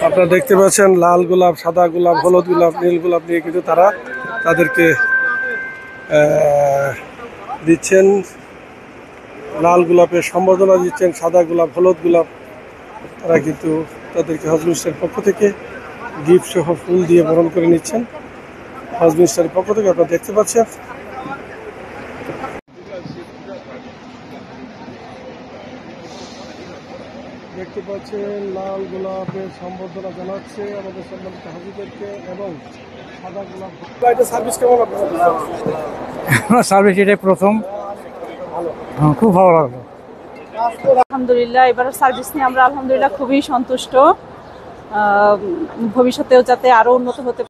আপনারা দেখতে পাচ্ছেন লাল গোলাপ, সাদা গোলাপ, হলুদ গোলাপ, নীল গোলাপ নিয়ে কিন্তু তারা তাদেরকে দিচ্ছেন। লাল গোলাপের সম্বর্ধনা দিচ্ছেন, সাদা গোলাপ, হলুদ গোলাপ তারা কিন্তু তাদেরকে হজ মিনিস্টারের পক্ষ থেকে গিফট সহ ফুল দিয়ে বরণ করে নিচ্ছেন। হজ মিনিস্টারের পক্ষ থেকে আপনারা দেখতে পাচ্ছেন। দেখতে পাচ্ছেন লাল গোলাপের সম্বর্ধনা জানাচ্ছে আমাদের সম্মানিত হাজিদেরকে এবং সাদা গোলাপ। সার্ভিস কেমন আপনার? সার্ভিস এটাই প্রথম, খুব ভালো লাগলো। আলহামদুলিল্লাহ, এবার সার্ভিস নিয়ে আমরা আলহামদুলিল্লাহ খুবই সন্তুষ্ট। ভবিষ্যতেও যাতে আরো উন্নত হতে